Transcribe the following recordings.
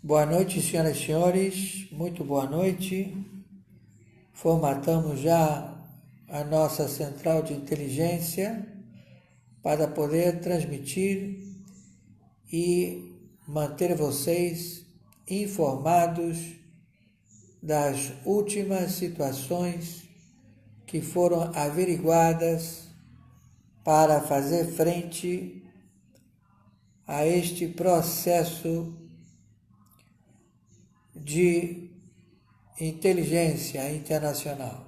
Boa noite, senhoras e senhores, muito boa noite. Formatamos já a nossa central de inteligência para poder transmitir e manter vocês informados das últimas situações que foram averiguadas para fazer frente a este processo de inteligência internacional.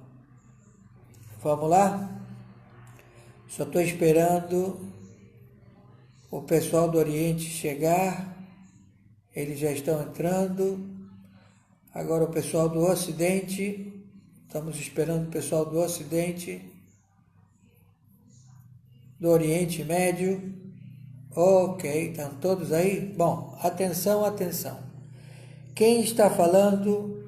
Vamos lá? Só estou esperando o pessoal do Oriente chegar, eles já estão entrando. Agora o pessoal do Ocidente, estamos esperando o pessoal do Ocidente, do Oriente Médio. Ok, estão todos aí? Bom, atenção, atenção. Quem está falando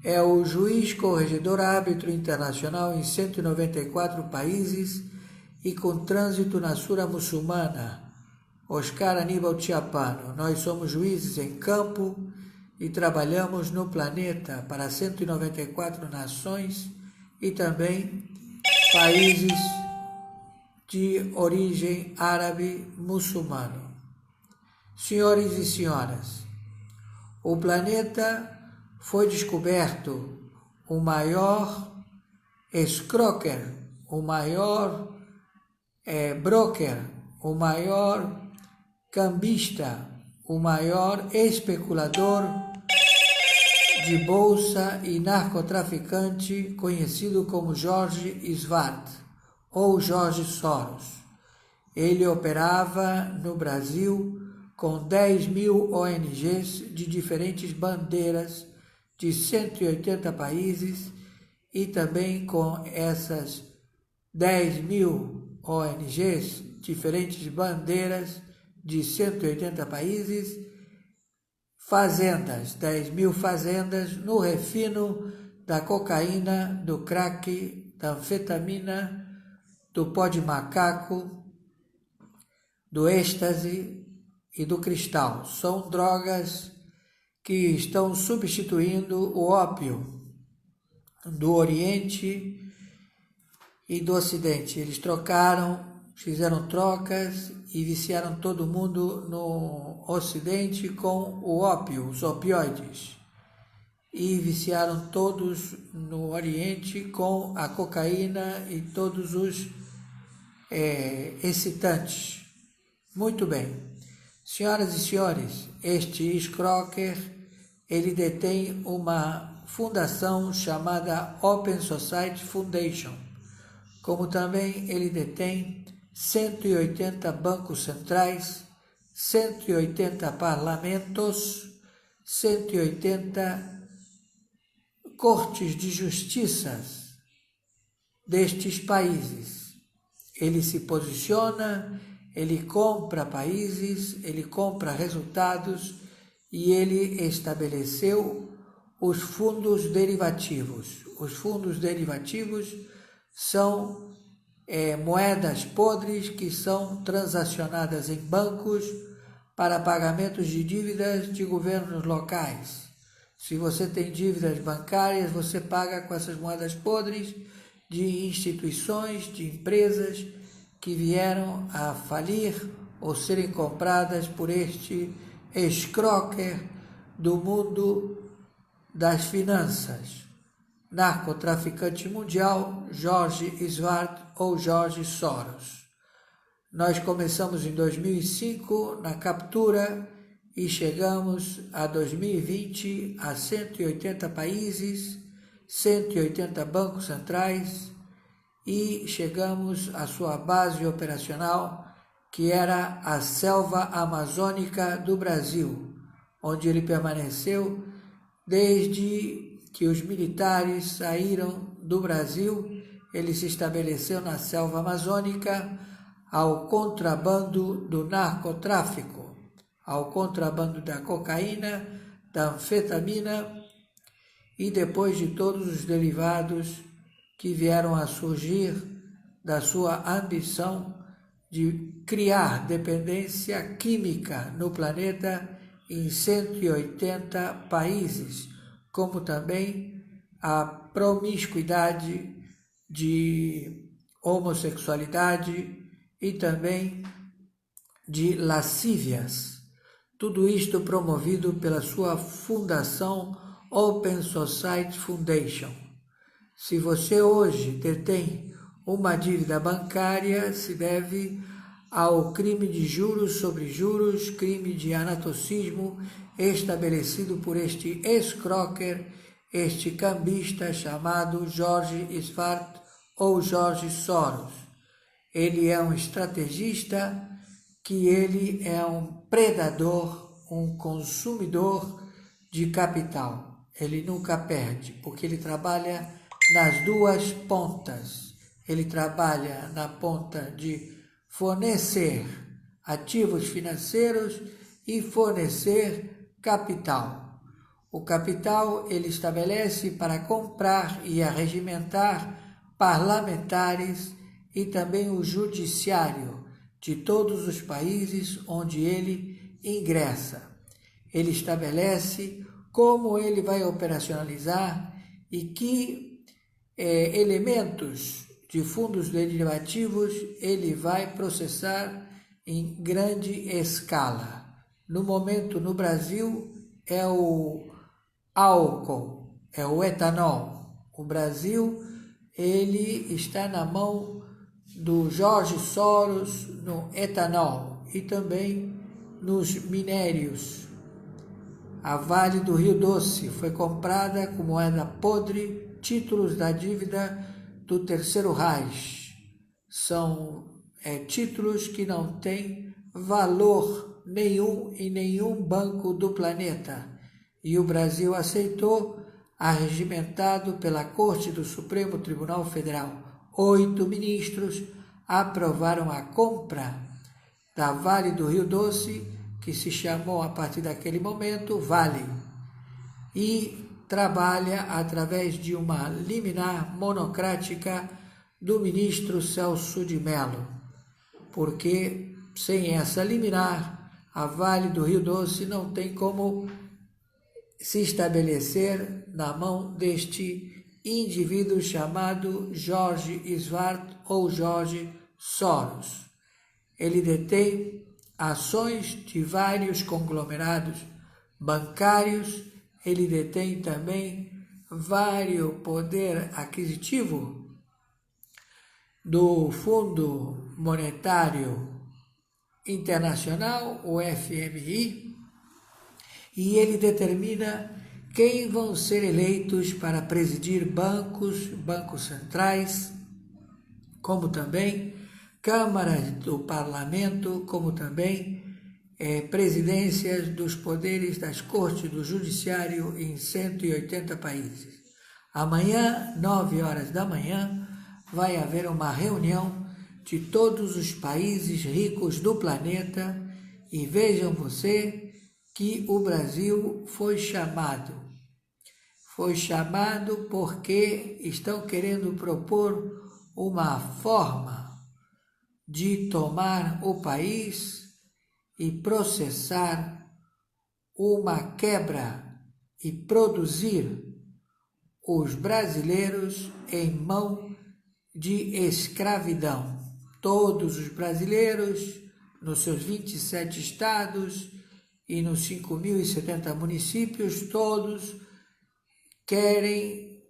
é o juiz corregedor árbitro internacional em 194 países e com trânsito na Sura muçulmana, Oscar Aníbal Chiapano. Nós somos juízes em campo e trabalhamos no planeta para 194 nações e também países de origem árabe muçulmano. Senhores e senhoras, o planeta foi descoberto o maior escroquer, o maior broker, o maior cambista, o maior especulador de bolsa e narcotraficante conhecido como George Schwartz ou George Soros. Ele operava no Brasil com 10.000 ONGs de diferentes bandeiras de 180 países e também com essas 10.000 ONGs, diferentes bandeiras de 180 países, fazendas, 10.000 fazendas no refino da cocaína, do crack, da anfetamina, do pó de macaco, do êxtase e do cristal. São drogas que estão substituindo o ópio do Oriente e do Ocidente. Eles fizeram trocas e viciaram todo mundo no Ocidente com o ópio, os opioides. E viciaram todos no Oriente com a cocaína e todos os excitantes. Muito bem. Senhoras e senhores, este Schrocker, ele detém uma fundação chamada Open Society Foundation, como também ele detém 180 bancos centrais, 180 parlamentos, 180 cortes de justiça destes países. Ele se posiciona, ele compra países, ele compra resultados e ele estabeleceu os fundos derivativos. Os fundos derivativos são moedas podres que são transacionadas em bancos para pagamentos de dívidas de governos locais. Se você tem dívidas bancárias, você paga com essas moedas podres de instituições, de empresas que vieram a falir ou serem compradas por este escroquer do mundo das finanças, narcotraficante mundial George Schwartz ou George Soros. Nós começamos em 2005 na captura e chegamos a 2020 a 180 países, 180 bancos centrais e chegamos à sua base operacional, que era a selva amazônica do Brasil, onde ele permaneceu desde que os militares saíram do Brasil. Ele se estabeleceu na selva amazônica ao contrabando do narcotráfico, ao contrabando da cocaína, da anfetamina e depois de todos os derivados que vieram a surgir da sua ambição de criar dependência química no planeta em 180 países, como também a promiscuidade de homossexualidade e também de lascívias. Tudo isto promovido pela sua fundação Open Society Foundation. Se você hoje detém uma dívida bancária, se deve ao crime de juros sobre juros, crime de anatocismo estabelecido por este ex-crocker, este cambista chamado George Schwartz ou George Soros. Ele é um estrategista, que ele é um predador, um consumidor de capital. Ele nunca perde, porque ele trabalha nas duas pontas. Ele trabalha na ponta de fornecer ativos financeiros e fornecer capital. O capital ele estabelece para comprar e arregimentar parlamentares e também o judiciário de todos os países onde ele ingressa. Ele estabelece como ele vai operacionalizar e que elementos de fundos derivativos ele vai processar em grande escala. No momento, no Brasil, é o álcool, é o etanol. O Brasil, ele está na mão do George Soros no etanol e também nos minérios. A Vale do Rio Doce foi comprada com moeda podre, títulos da dívida do Terceiro Reich. São títulos que não têm valor nenhum em nenhum banco do planeta. E o Brasil aceitou, arregimentado pela Corte do Supremo Tribunal Federal. 8 ministros aprovaram a compra da Vale do Rio Doce, que se chamou a partir daquele momento Vale, e trabalha através de uma liminar monocrática do ministro Celso de Mello, porque sem essa liminar, a Vale do Rio Doce não tem como se estabelecer na mão deste indivíduo chamado George Schwartz ou George Soros. Ele detém ações de vários conglomerados bancários, ele detém também vários poder aquisitivo do Fundo Monetário Internacional, o FMI, e ele determina quem vão ser eleitos para presidir bancos centrais, como também câmaras do parlamento, como também presidências dos poderes das cortes do judiciário em 180 países. Amanhã, 9 horas da manhã, vai haver uma reunião de todos os países ricos do planeta e vejam você que o Brasil foi chamado porque estão querendo propor uma forma de tomar o país e processar uma quebra e produzir os brasileiros em mão de escravidão. Todos os brasileiros, nos seus 27 estados e nos 5.070 municípios, todos querem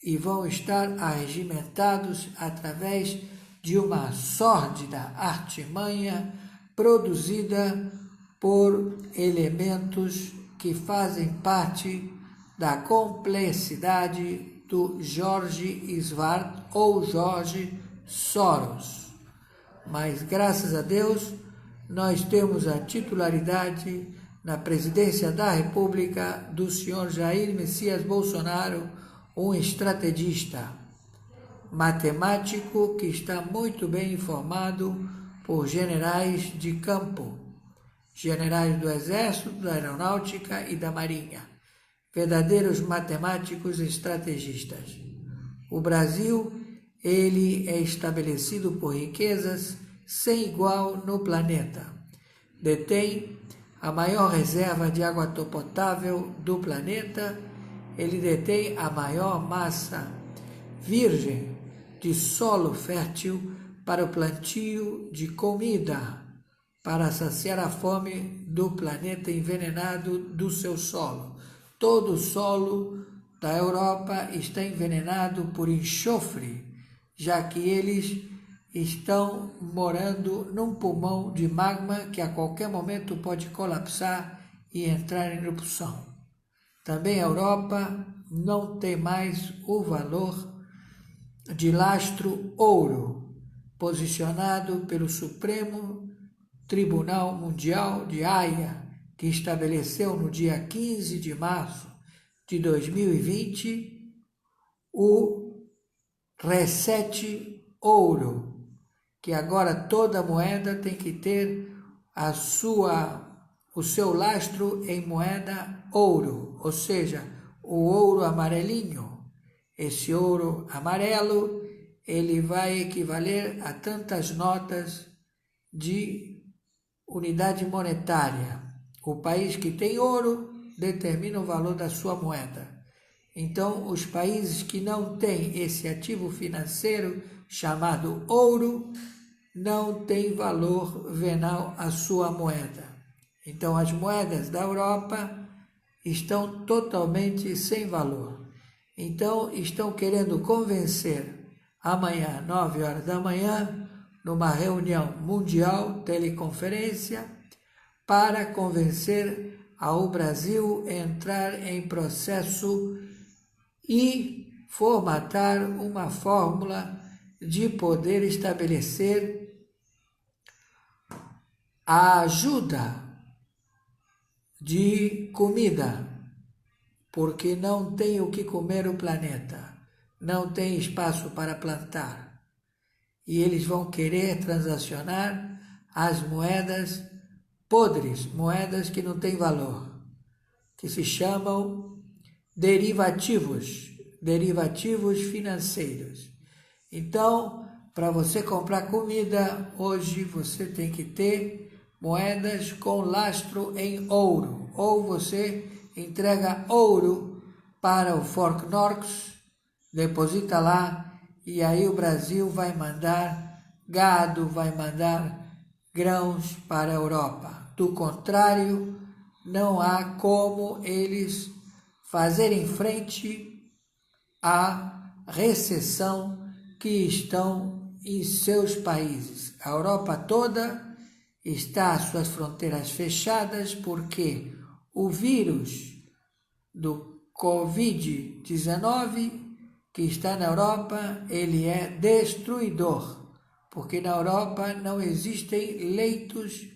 e vão estar arregimentados através de uma sórdida artimanha produzida por elementos que fazem parte da complexidade do George Schwartz ou George Soros. Mas, graças a Deus, nós temos a titularidade na presidência da República do senhor Jair Messias Bolsonaro, um estrategista, matemático que está muito bem informado por generais de campo, generais do Exército, da Aeronáutica e da Marinha, verdadeiros matemáticos estrategistas. O Brasil, ele é estabelecido por riquezas sem igual no planeta. Detém a maior reserva de água potável do planeta. Ele detém a maior massa virgem de solo fértil para o plantio de comida, para saciar a fome do planeta envenenado do seu solo. Todo o solo da Europa está envenenado por enxofre, já que eles estão morando num pulmão de magma que a qualquer momento pode colapsar e entrar em erupção. Também a Europa não tem mais o valor de lastro ouro, posicionado pelo Supremo Tribunal Mundial de Haia, que estabeleceu no dia 15 de março de 2020 o reset ouro, que agora toda moeda tem que ter o seu lastro em moeda ouro, ou seja, o ouro amarelinho. Esse ouro amarelo, ele vai equivaler a tantas notas de unidade monetária. O país que tem ouro determina o valor da sua moeda. Então, os países que não têm esse ativo financeiro chamado ouro, não tem valor venal a sua moeda. Então, as moedas da Europa estão totalmente sem valor. Então, estão querendo convencer amanhã, 9 horas da manhã, numa reunião mundial, teleconferência, para convencer ao Brasil a entrar em processo e formatar uma fórmula de poder estabelecer a ajuda de comida, porque não tem o que comer o planeta, não tem espaço para plantar. E eles vão querer transacionar as moedas podres, moedas que não têm valor, que se chamam derivativos financeiros. Então, para você comprar comida, hoje você tem que ter moedas com lastro em ouro, ou você entrega ouro para o Fort Knox, deposita lá, e aí o Brasil vai mandar gado, vai mandar grãos para a Europa. Do contrário, não há como eles fazerem frente à recessão que estão em seus países. A Europa toda está às suas fronteiras fechadas porque o vírus do Covid-19 que está na Europa, ele é destruidor, porque na Europa não existem leitos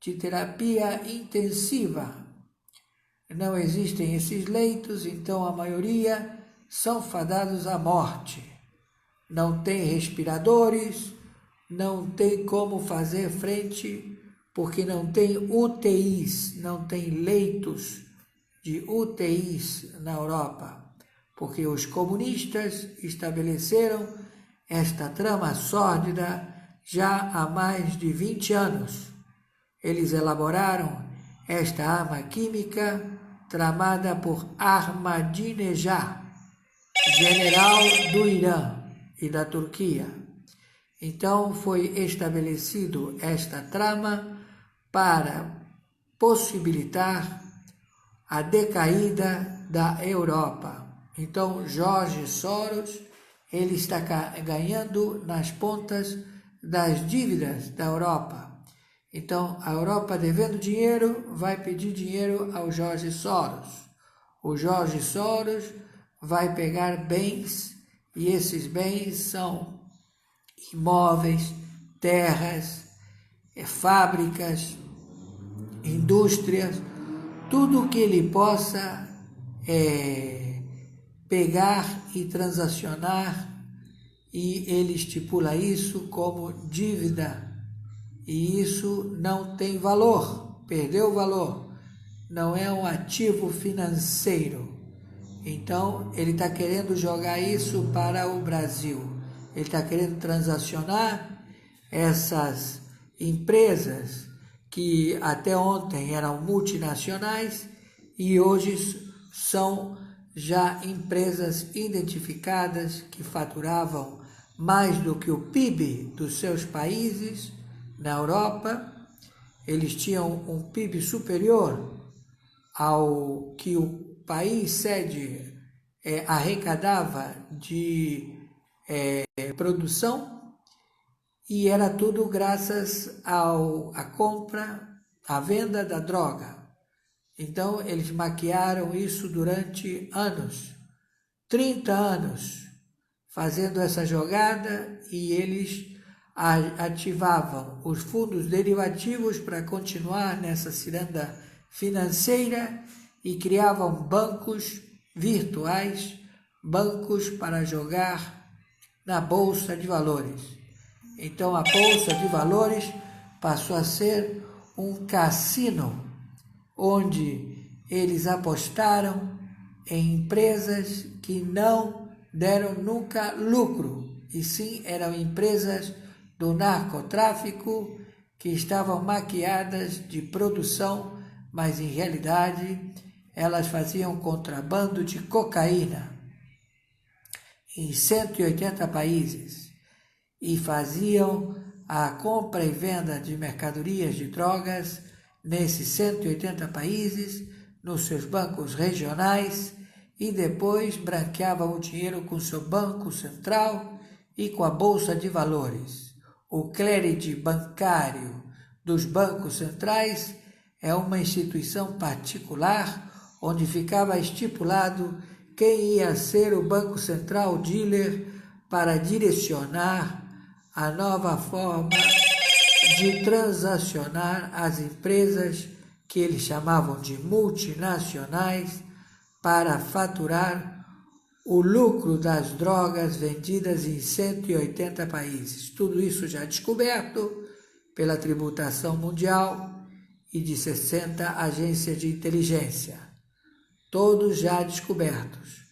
de terapia intensiva. Não existem esses leitos, então a maioria são fadados à morte. Não tem respiradores, não tem como fazer frente, porque não tem UTIs, não tem leitos de UTIs na Europa, porque os comunistas estabeleceram esta trama sórdida já há mais de 20 anos. Eles elaboraram esta arma química tramada por Ahmadinejad, general do Irã e da Turquia. Então foi estabelecido esta trama para possibilitar a decaída da Europa. Então Jorge Soros, ele está ganhando nas pontas das dívidas da Europa. Então a Europa devendo dinheiro vai pedir dinheiro ao Jorge Soros. O Jorge Soros vai pegar bens e esses bens são imóveis, terras, fábricas, indústrias, tudo que ele possa pegar e transacionar, e ele estipula isso como dívida, e isso não tem valor, perdeu valor, não é um ativo financeiro. Então ele está querendo jogar isso para o Brasil, ele está querendo transacionar essas empresas que até ontem eram multinacionais e hoje são já empresas identificadas que faturavam mais do que o PIB dos seus países na Europa. Eles tinham um PIB superior ao que o país sede arrecadava de produção, e era tudo graças à compra, à venda da droga. Então, eles maquiaram isso durante anos, 30 anos, fazendo essa jogada, e eles ativavam os fundos derivativos para continuar nessa ciranda financeira e criavam bancos virtuais, bancos para jogar na Bolsa de Valores. Então, a Bolsa de Valores passou a ser um cassino, onde eles apostaram em empresas que não deram nunca lucro, e sim eram empresas do narcotráfico que estavam maquiadas de produção, mas em realidade elas faziam contrabando de cocaína em 180 países e faziam a compra e venda de mercadorias de drogas nesses 180 países, nos seus bancos regionais, e depois branqueavam o dinheiro com seu banco central e com a Bolsa de Valores. O clearing bancário dos bancos centrais é uma instituição particular onde ficava estipulado quem ia ser o Banco Central dealer para direcionar a nova forma de transacionar as empresas que eles chamavam de multinacionais para faturar o lucro das drogas vendidas em 180 países. Tudo isso já descoberto pela tributação mundial e de 60 agências de inteligência. Todos já descobertos.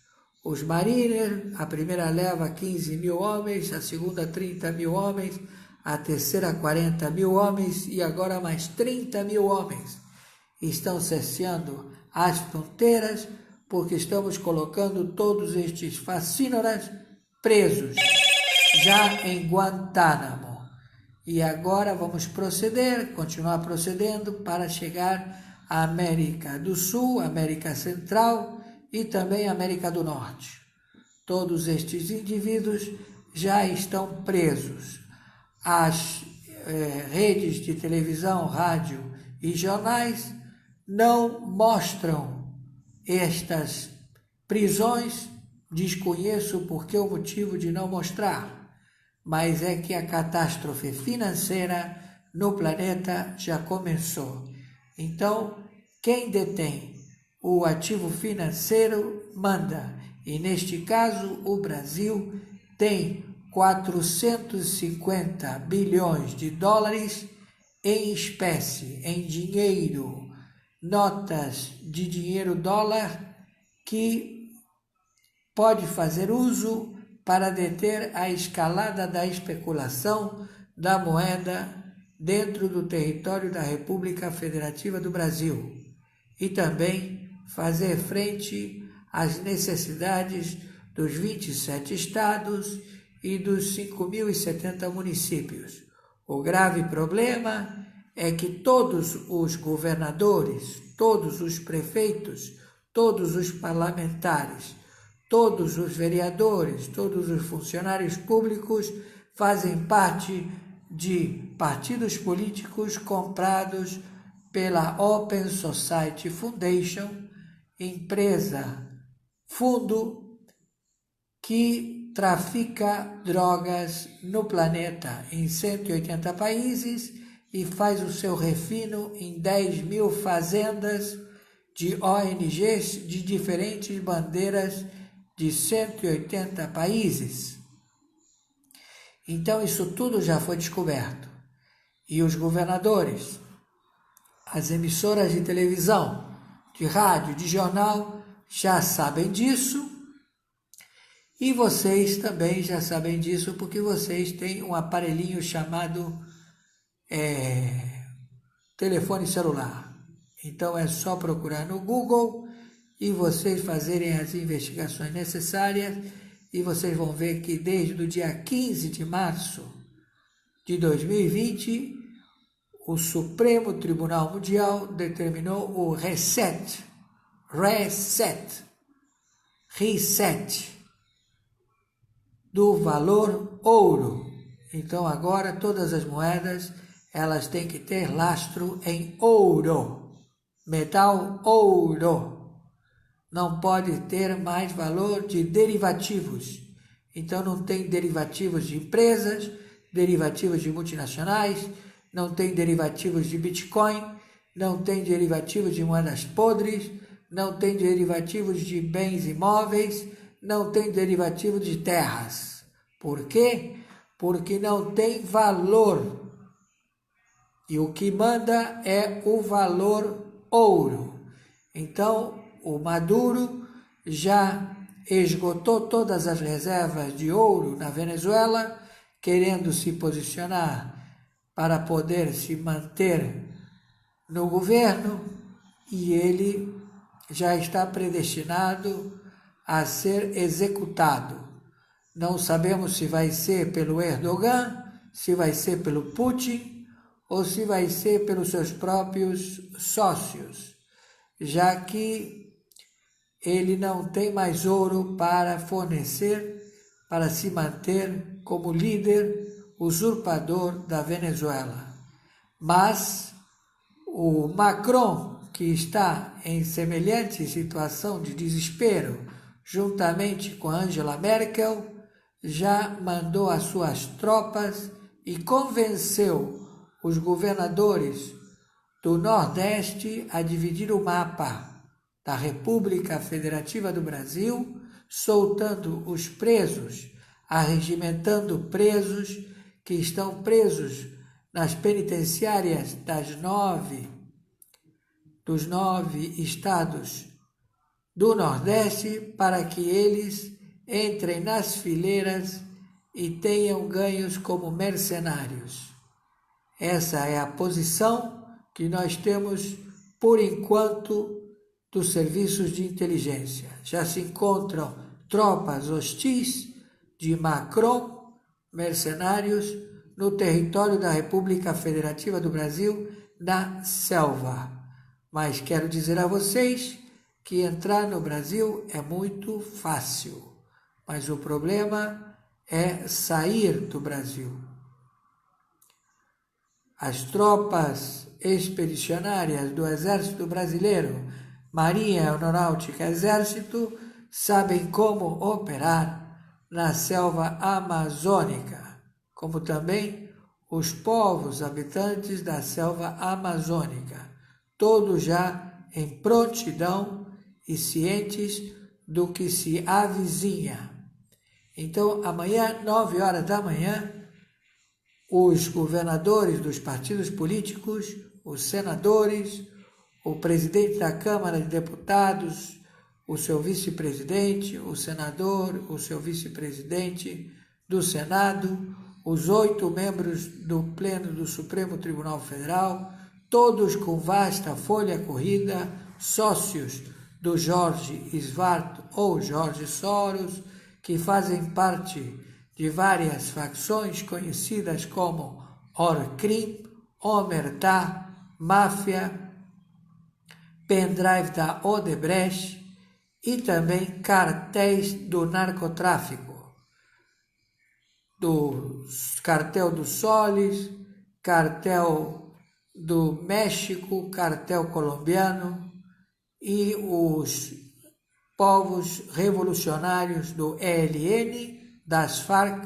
Os Mariners, a primeira leva 15 mil homens, a segunda 30 mil homens, a terceira 40 mil homens e agora mais 30 mil homens. Estão cerceando as fronteiras porque estamos colocando todos estes fascínoras presos, já em Guantánamo. E agora vamos continuar procedendo para chegar à América do Sul, América Central e também América do Norte. Todos estes indivíduos já estão presos. As redes de televisão, rádio e jornais não mostram estas prisões, desconheço por que o motivo de não mostrar, mas é que a catástrofe financeira no planeta já começou. Então, quem detém o ativo financeiro manda, e neste caso o Brasil tem 450 bilhões de dólares em espécie, em dinheiro, notas de dinheiro dólar, que pode fazer uso para deter a escalada da especulação da moeda dentro do território da República Federativa do Brasil e também fazer frente às necessidades dos 27 estados e dos 5.070 municípios. O grave problema é que todos os governadores, todos os prefeitos, todos os parlamentares, todos os vereadores, todos os funcionários públicos fazem parte de partidos políticos comprados pela Open Society Foundation, empresa, fundo que trafica drogas no planeta em 180 países e faz o seu refino em 10 mil fazendas de ONGs de diferentes bandeiras de 180 países. Então isso tudo já foi descoberto. E os governadores, as emissoras de televisão, de rádio, de jornal, já sabem disso. E vocês também já sabem disso porque vocês têm um aparelhinho chamado telefone celular. Então é só procurar no Google e vocês fazerem as investigações necessárias e vocês vão ver que desde o dia 15 de março de 2020, o Supremo Tribunal Mundial determinou o reset do valor ouro. Então agora todas as moedas elas têm que ter lastro em ouro, metal ouro. Não pode ter mais valor de derivativos. Então não tem derivativos de empresas, derivativos de multinacionais, não tem derivativos de Bitcoin, não tem derivativos de moedas podres, não tem derivativos de bens imóveis, não tem derivativos de terras. Por quê? Porque não tem valor. E o que manda é o valor ouro. Então, o Maduro já esgotou todas as reservas de ouro na Venezuela, querendo se posicionar para poder se manter no governo, e ele já está predestinado a ser executado. Não sabemos se vai ser pelo Erdogan, se vai ser pelo Putin ou se vai ser pelos seus próprios sócios, já que ele não tem mais ouro para fornecer, para se manter como líder usurpador da Venezuela. Mas o Macron, que está em semelhante situação de desespero, juntamente com Angela Merkel, já mandou as suas tropas e convenceu os governadores do Nordeste a dividir o mapa da República Federativa do Brasil, soltando os presos, arregimentando presos que estão presos nas penitenciárias dos 9 estados do Nordeste, para que eles entrem nas fileiras e tenham ganhos como mercenários. Essa é a posição que nós temos, por enquanto, dos serviços de inteligência. Já se encontram tropas hostis de Macron, mercenários, no território da República Federativa do Brasil, na selva. Mas quero dizer a vocês que entrar no Brasil é muito fácil, mas o problema é sair do Brasil. As tropas expedicionárias do Exército Brasileiro, Marinha Aeronáutica Exército, sabem como operar na selva amazônica, como também os povos habitantes da selva amazônica, todos já em prontidão e cientes do que se avizinha. Então, amanhã, 9 horas da manhã, os governadores dos partidos políticos, os senadores, o presidente da Câmara de Deputados, o seu vice-presidente, o senador, o seu vice-presidente do Senado, os 8 membros do Pleno do Supremo Tribunal Federal, todos com vasta folha corrida, sócios do Jorge Svart ou Jorge Soros, que fazem parte de várias facções conhecidas como Orcrim, Omertá, Máfia, Pendrive da Odebrecht e também cartéis do narcotráfico, do cartel do Solis, cartel do México, cartel colombiano e os povos revolucionários do ELN, das Farc,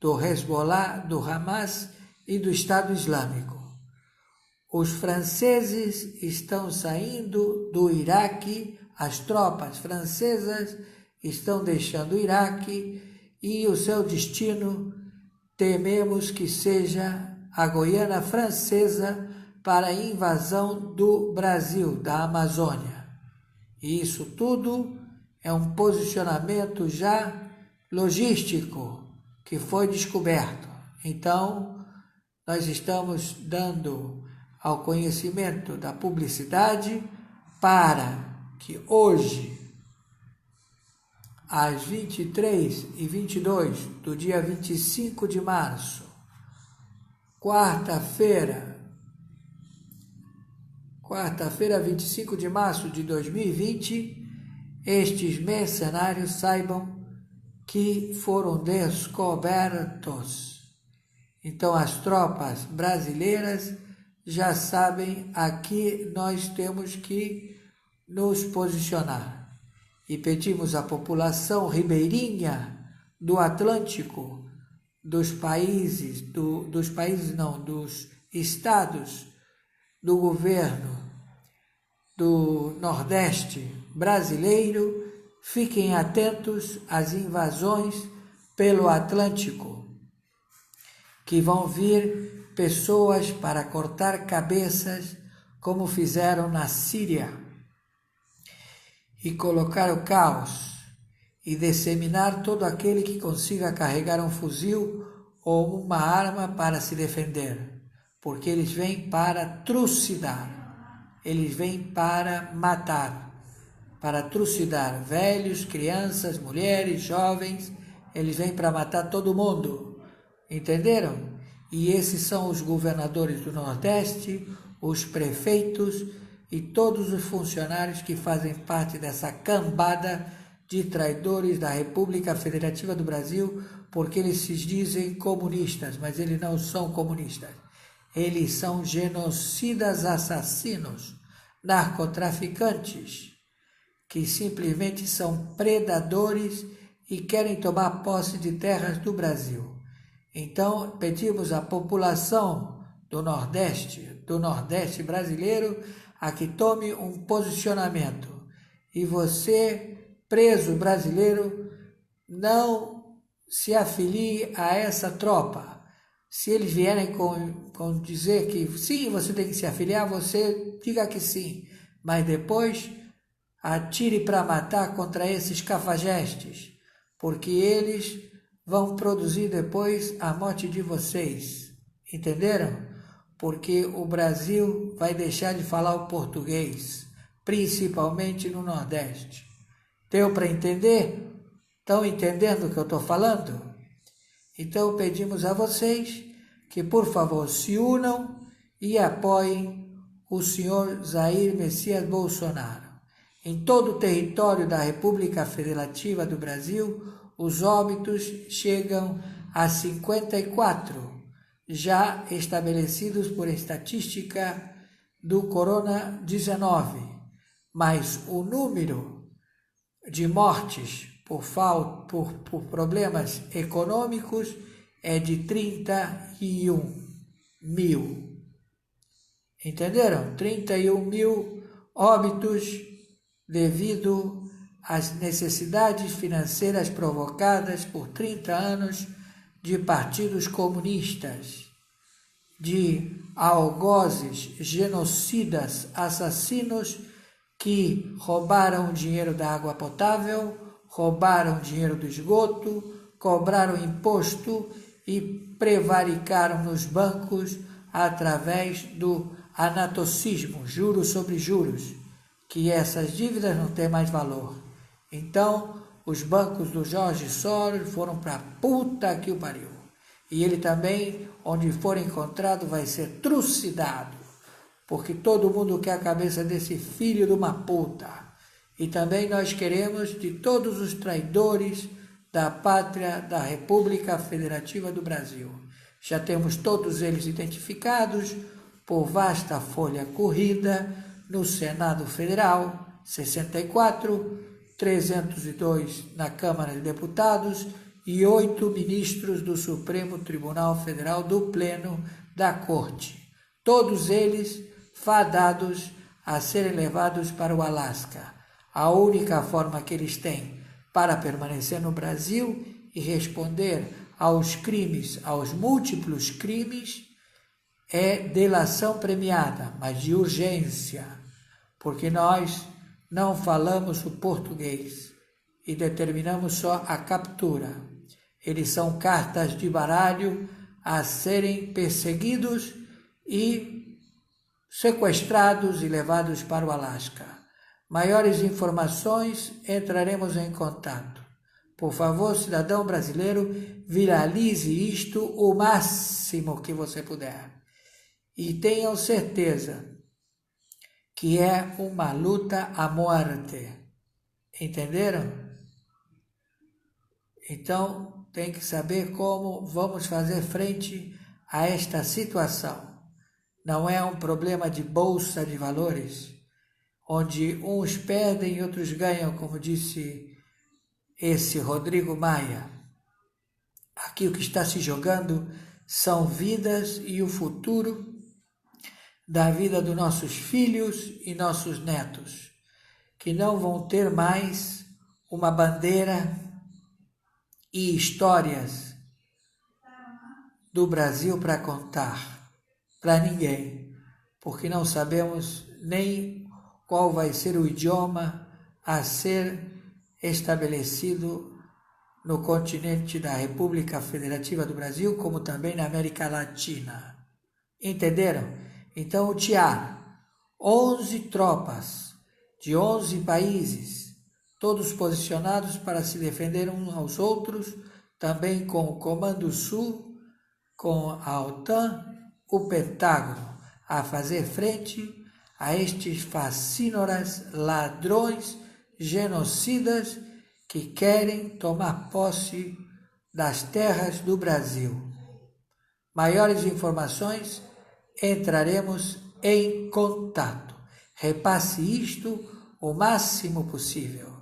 do Hezbollah, do Hamas e do Estado Islâmico. Os franceses estão saindo do Iraque, as tropas francesas estão deixando o Iraque e o seu destino tememos que seja a Guiana Francesa para a invasão do Brasil, da Amazônia. E isso tudo é um posicionamento já logístico que foi descoberto. Então, nós estamos dando ao conhecimento da publicidade para que hoje, às 23h22 do dia 25 de março, quarta-feira, 25 de março de 2020, estes mercenários saibam que foram descobertos. Então, as tropas brasileiras já sabem a que nós temos que nos posicionar. E pedimos à população ribeirinha do Atlântico, dos estados do governo do Nordeste brasileiro, fiquem atentos às invasões pelo Atlântico, que vão vir pessoas para cortar cabeças, como fizeram na Síria, e colocar o caos, e disseminar todo aquele que consiga carregar um fuzil ou uma arma para se defender, porque eles vêm para trucidar, eles vêm para matar, para trucidar velhos, crianças, mulheres, jovens, eles vêm para matar todo mundo, entenderam? E esses são os governadores do Nordeste, os prefeitos e todos os funcionários que fazem parte dessa cambada de traidores da República Federativa do Brasil, porque eles se dizem comunistas, mas eles não são comunistas. Eles são genocidas, assassinos, narcotraficantes, que simplesmente são predadores e querem tomar posse de terras do Brasil. Então, pedimos à população do Nordeste brasileiro, a que tome um posicionamento. E você, preso brasileiro, não se afilie a essa tropa. Se eles vierem com dizer que sim, você tem que se afiliar, você diga que sim. Mas depois atire para matar contra esses cafajestes, porque eles vão produzir depois a morte de vocês. Entenderam? Porque o Brasil vai deixar de falar o português, principalmente no Nordeste. Deu para entender? Estão entendendo o que eu estou falando? Então pedimos a vocês que, por favor, se unam e apoiem o senhor Jair Messias Bolsonaro. Em todo o território da República Federativa do Brasil, os óbitos chegam a 54, já estabelecidos por estatística do Corona-19, mas o número de mortes por problemas econômicos é de 31 mil. Entenderam? 31 mil óbitos devido às necessidades financeiras provocadas por 30 anos de partidos comunistas, de algozes, genocidas, assassinos que roubaram o dinheiro da água potável, roubaram o dinheiro do esgoto, cobraram imposto e prevaricaram nos bancos através do anatocismo, juros sobre juros, que essas dívidas não têm mais valor. Então, os bancos do Jorge Soros foram para a puta que o pariu. E ele também, onde for encontrado, vai ser trucidado, porque todo mundo quer a cabeça desse filho de uma puta. E também nós queremos de todos os traidores da pátria da República Federativa do Brasil. Já temos todos eles identificados por vasta folha corrida no Senado Federal, 64, 302 na Câmara de Deputados e 8 ministros do Supremo Tribunal Federal do Pleno da Corte. Todos eles fadados a serem levados para o Alasca. A única forma que eles têm para permanecer no Brasil e responder aos crimes, aos múltiplos crimes, é delação premiada, mas de urgência, porque nós não falamos o português e determinamos só a captura. Eles são cartas de baralho a serem perseguidos e sequestrados e levados para o Alasca. Maiores informações, entraremos em contato. Por favor, cidadão brasileiro, viralize isto o máximo que você puder. E tenham certeza que é uma luta à morte. Entenderam? Então, tem que saber como vamos fazer frente a esta situação. Não é um problema de bolsa de valores, onde uns perdem e outros ganham, como disse esse Rodrigo Maia. Aqui o que está se jogando são vidas e o futuro da vida dos nossos filhos e nossos netos, que não vão ter mais uma bandeira e histórias do Brasil para contar para ninguém, porque não sabemos nem qual vai ser o idioma a ser estabelecido no continente da República Federativa do Brasil, como também na América Latina. Entenderam? Então o TIAR, 11 tropas de 11 países, todos posicionados para se defender uns aos outros, também com o Comando Sul, com a OTAN, o Pentágono, a fazer frente a estes facínoras, ladrões, genocidas que querem tomar posse das terras do Brasil. Maiores informações, entraremos em contato. Repasse isto o máximo possível.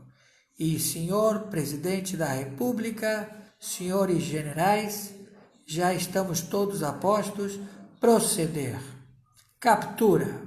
E, senhor presidente da República, senhores generais, já estamos todos a postos. Proceder. Captura.